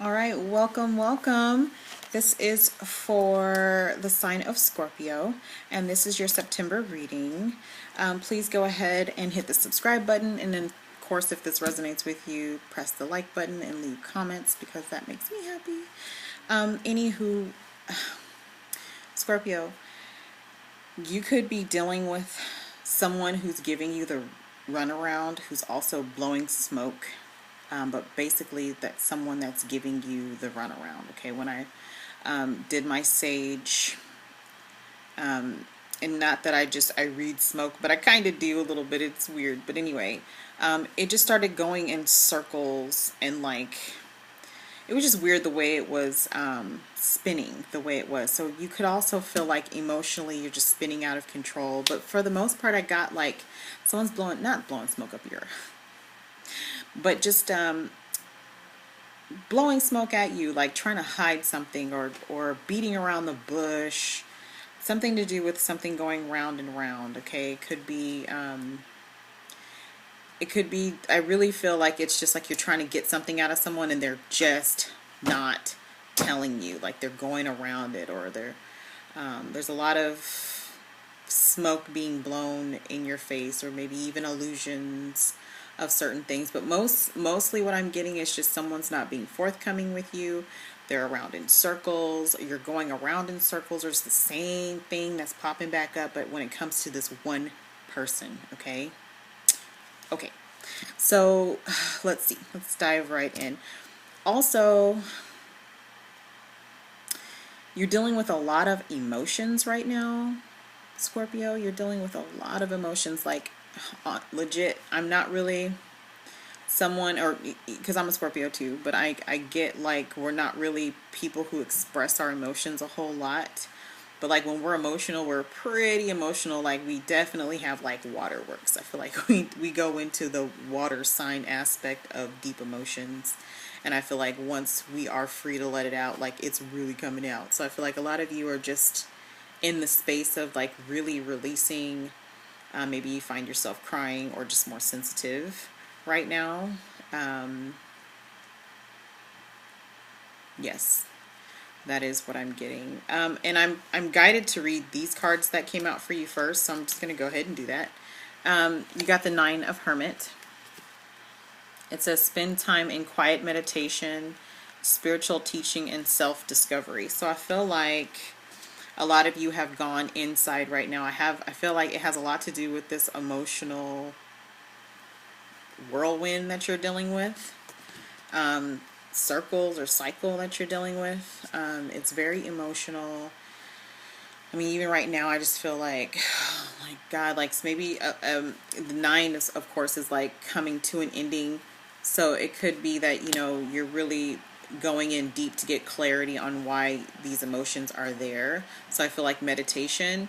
All right, welcome, welcome. This is for the sign of Scorpio, and this is your September reading. Please go ahead and hit the subscribe button, and then, of course, if this resonates with you, press the like button and leave comments because that makes me happy. Anywho, Scorpio, you could be dealing with someone who's giving you the runaround, who's also blowing smoke. But basically, that's someone that's giving you the runaround. Okay, when I did my sage, and not that I read smoke, but I kind of do a little bit. It's weird, but anyway, it just started going in circles, and like it was just weird the way it was spinning, the way it was. So you could also feel like emotionally you're just spinning out of control. But for the most part, I got like someone's not blowing smoke up your, but just blowing smoke at you, like trying to hide something, or beating around the bush, something to do with something going round and round. Okay, it could be I really feel like it's just like you're trying to get something out of someone and they're just not telling you, like they're going around it, or there's a lot of smoke being blown in your face, or maybe even illusions of certain things. But mostly what I'm getting is just someone's not being forthcoming with you. They're around in circles, you're going around in circles, or it's the same thing that's popping back up, but when it comes to this one person. Okay, so let's see, let's dive right in. Also, you're dealing with a lot of emotions right now, Scorpio. You're dealing with a lot of emotions, like legit. I'm not really someone, or because I'm a Scorpio too, but I get like we're not really people who express our emotions a whole lot. But like when we're emotional, we're pretty emotional. Like we definitely have like waterworks. I feel like we go into the water sign aspect of deep emotions. And I feel like once we are free to let it out, like it's really coming out. So I feel like a lot of you are just in the space of like really releasing. Maybe you find yourself crying or just more sensitive right now. Yes, that is what I'm getting. And I'm guided to read these cards that came out for you first, so I'm just going to go ahead and do that. You got the Nine of Hermit. It says spend time in quiet meditation, spiritual teaching, and self-discovery. So I feel like a lot of you have gone inside right now. I feel like it has a lot to do with this emotional whirlwind that you're dealing with. Circles or cycle that you're dealing with. It's very emotional. I mean, even right now, I just feel like, oh my God, like maybe the nine is, of course, is like coming to an ending. So it could be that, you're really going in deep to get clarity on why these emotions are there. So I feel like meditation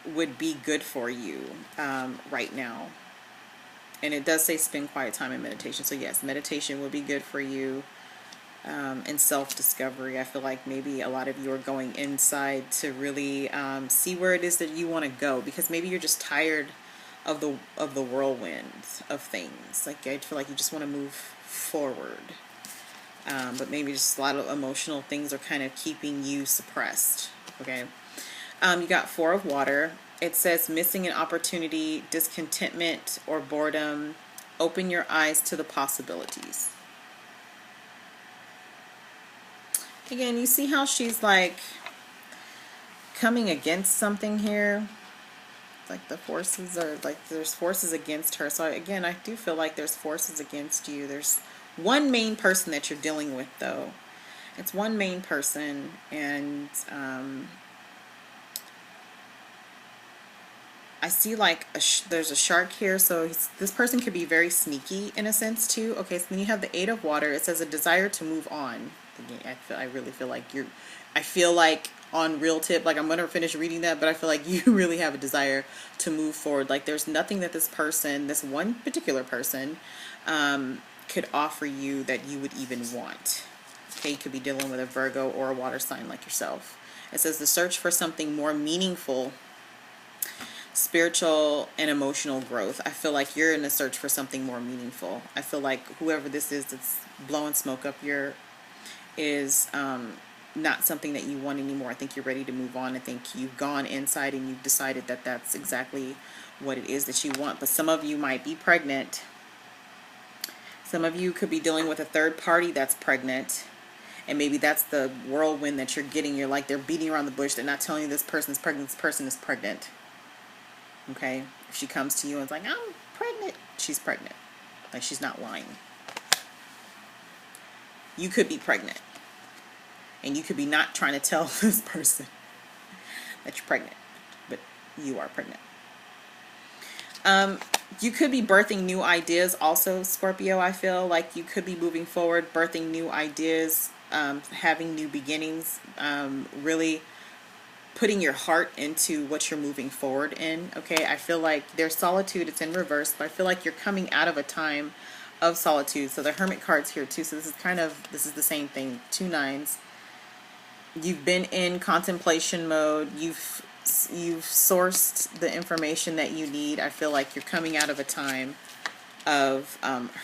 would be good for you right now. And it does say spend quiet time in meditation. So yes, meditation would be good for you. And self-discovery. I feel like maybe a lot of you are going inside to really see where it is that you want to go, because maybe you're just tired of the whirlwind of things. Like I feel like you just want to move forward, but maybe just a lot of emotional things are kind of keeping you suppressed. Okay, you got Four of Water. It says missing an opportunity, discontentment, or boredom. Open your eyes to the possibilities. Again, you see how she's like coming against something here? Like the forces are like, there's forces against her. So again, I do feel like there's forces against you. There's one main person that you're dealing with, though. It's one main person, and I see like there's a shark here. So this person could be very sneaky in a sense too. Okay, so then you have the Eight of Water. It says a desire to move on. Again, I really feel like I feel like on real tip, like I'm going to finish reading that, but I feel like you really have a desire to move forward. Like there's nothing that this one particular person, could offer you that you would even want. Okay, you could be dealing with a Virgo or a water sign like yourself. It says the search for something more meaningful, spiritual and emotional growth. I feel like you're in a search for something more meaningful. I feel like whoever this is that's blowing smoke up your, is not something that you want anymore. I think you're ready to move on. I think you've gone inside and you've decided that that's exactly what it is that you want. But some of you might be pregnant. Some of you could be dealing with a third party that's pregnant. And maybe that's the whirlwind that you're getting. You're like, they're beating around the bush. They're not telling you this person's pregnant. This person is pregnant. Okay? If she comes to you and is like, I'm pregnant, she's pregnant. Like, she's not lying. You could be pregnant. And you could be not trying to tell this person that you're pregnant. But you are pregnant. You could be birthing new ideas also, Scorpio. I feel like you could be moving forward, birthing new ideas, having new beginnings, really putting your heart into what you're moving forward in. Okay, I feel like there's solitude. It's in reverse, but I feel like you're coming out of a time of solitude. So the Hermit card's here too. So this is the same thing. 2 9s. You've been in contemplation mode. You've sourced the information that you need. I feel like you're coming out of a time of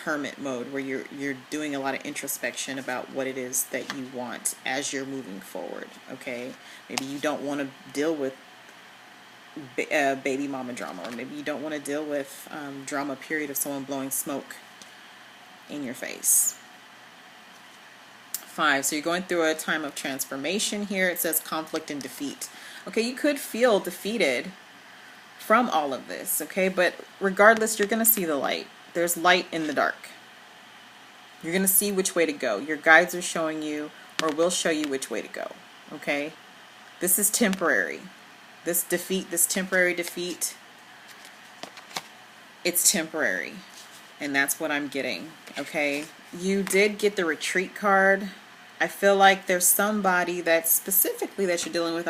hermit mode where you're doing a lot of introspection about what it is that you want as you're moving forward. Okay, maybe you don't want to deal with baby mama drama, or maybe you don't want to deal with drama period of someone blowing smoke in your face. 5, so you're going through a time of transformation here. It says conflict and defeat. Okay, you could feel defeated from all of this, okay? But regardless, you're going to see the light. There's light in the dark. You're going to see which way to go. Your guides are showing you, or will show you which way to go, okay? This is temporary. This defeat, this temporary defeat, it's temporary. And that's what I'm getting, okay? You did get the retreat card. I feel like there's somebody that specifically that you're dealing with.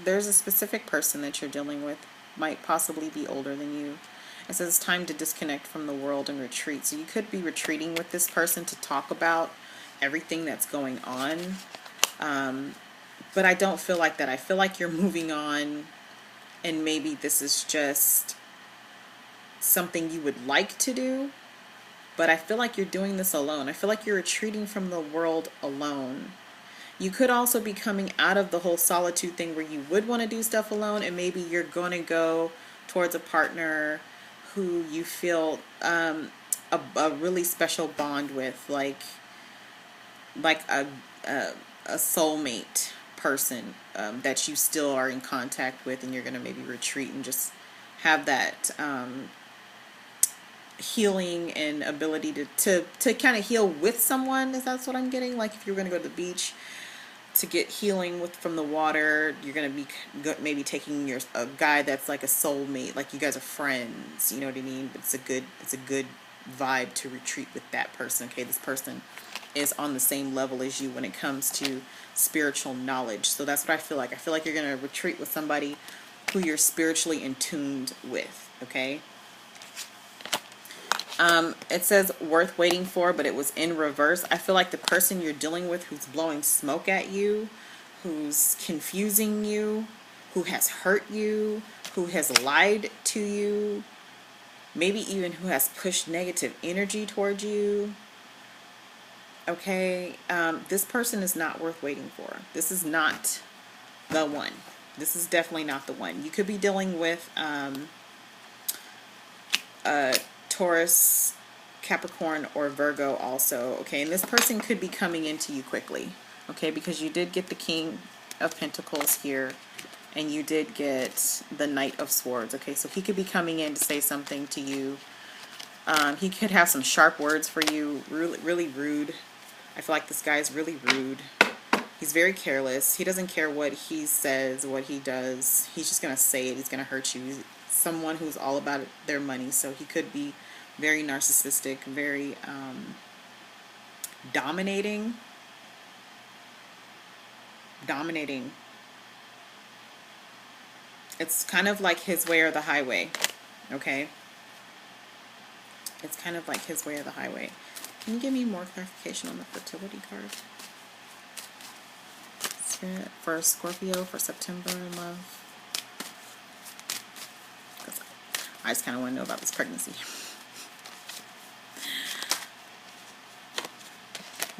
There's a specific person that you're dealing with, might possibly be older than you. It says it's time to disconnect from the world and retreat. So you could be retreating with this person to talk about everything that's going on. But I don't feel like that. I feel like you're moving on, and maybe this is just something you would like to do. But I feel like you're doing this alone. I feel like you're retreating from the world alone. You could also be coming out of the whole solitude thing where you would want to do stuff alone, and maybe you're going to go towards a partner who you feel a really special bond with, like a soulmate person that you still are in contact with, and you're going to maybe retreat and just have that healing and ability to kind of heal with someone. Is that's what I'm getting? Like if you're going to go to the beach to get healing from the water, you're going to be maybe taking a guy that's like a soulmate, like you guys are friends, you know what I mean? But it's a good vibe to retreat with that person. Okay, this person is on the same level as you when it comes to spiritual knowledge. So that's what I feel like. I feel like you're going to retreat with somebody who you're spiritually in tuned with. Okay. It says worth waiting for, but it was in reverse. I feel like the person you're dealing with who's blowing smoke at you, who's confusing you, who has hurt you, who has lied to you, maybe even who has pushed negative energy towards you. Okay, this person is not worth waiting for. This is not the one. This is definitely not the one. You could be dealing with Taurus, Capricorn, or Virgo also, okay? And this person could be coming into you quickly, okay? Because you did get the King of Pentacles here, and you did get the Knight of Swords, okay? So he could be coming in to say something to you. He could have some sharp words for you, really, really rude. I feel like this guy is really rude. He's very careless. He doesn't care what he says, what he does. He's just going to say it. He's going to hurt you. He's someone who's all about their money. So he could be very narcissistic, very dominating. It's kind of like his way or the highway. Okay? It's kind of like his way or the highway. Can you give me more clarification on the fertility card? Spirit for Scorpio for September in love. I just kind of want to know about this pregnancy.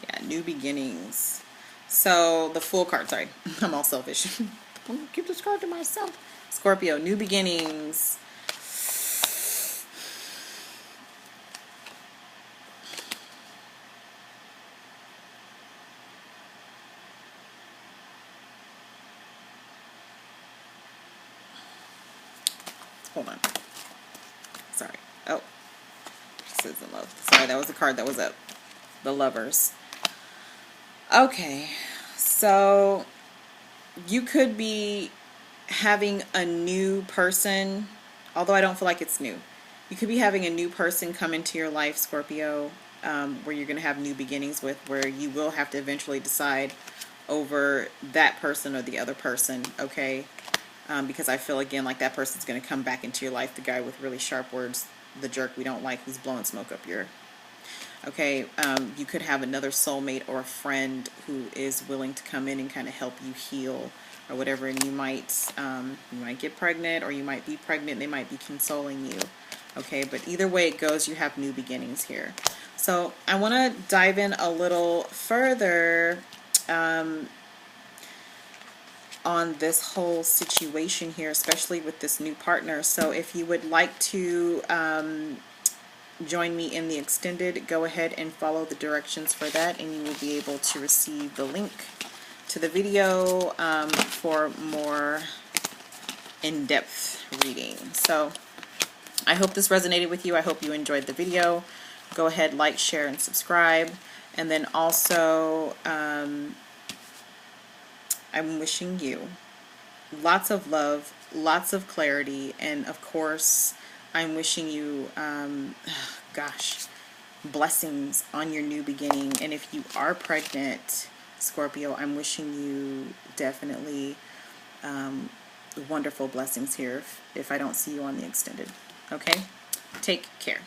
Yeah, got new beginnings. So the Fool card, sorry, I'm all selfish. I'm gonna keep this card to myself. Scorpio, new beginnings. Hold on. Sorry. Oh, this isn't love. Sorry, that was the card that was up. The Lovers. Okay, so you could be having a new person, although I don't feel like it's new. You could be having a new person come into your life, Scorpio, where you're going to have new beginnings with, where you will have to eventually decide over that person or the other person, okay? Because I feel, again, like that person's going to come back into your life, the guy with really sharp words, the jerk we don't like, who's blowing smoke up your... Okay, you could have another soulmate or a friend who is willing to come in and kind of help you heal or whatever, and you might get pregnant, or you might be pregnant, they might be consoling you. Okay, but either way it goes, you have new beginnings here. So I want to dive in a little further on this whole situation here, especially with this new partner. So if you would like to join me in the extended, go ahead and follow the directions for that, and you will be able to receive the link to the video for more in-depth reading. So I hope this resonated with you. I hope you enjoyed the video. Go ahead, like, share, and subscribe. And then also I'm wishing you lots of love, lots of clarity, and of course I'm wishing you, gosh, blessings on your new beginning. And if you are pregnant, Scorpio, I'm wishing you definitely wonderful blessings here if I don't see you on the extended. Okay? Take care.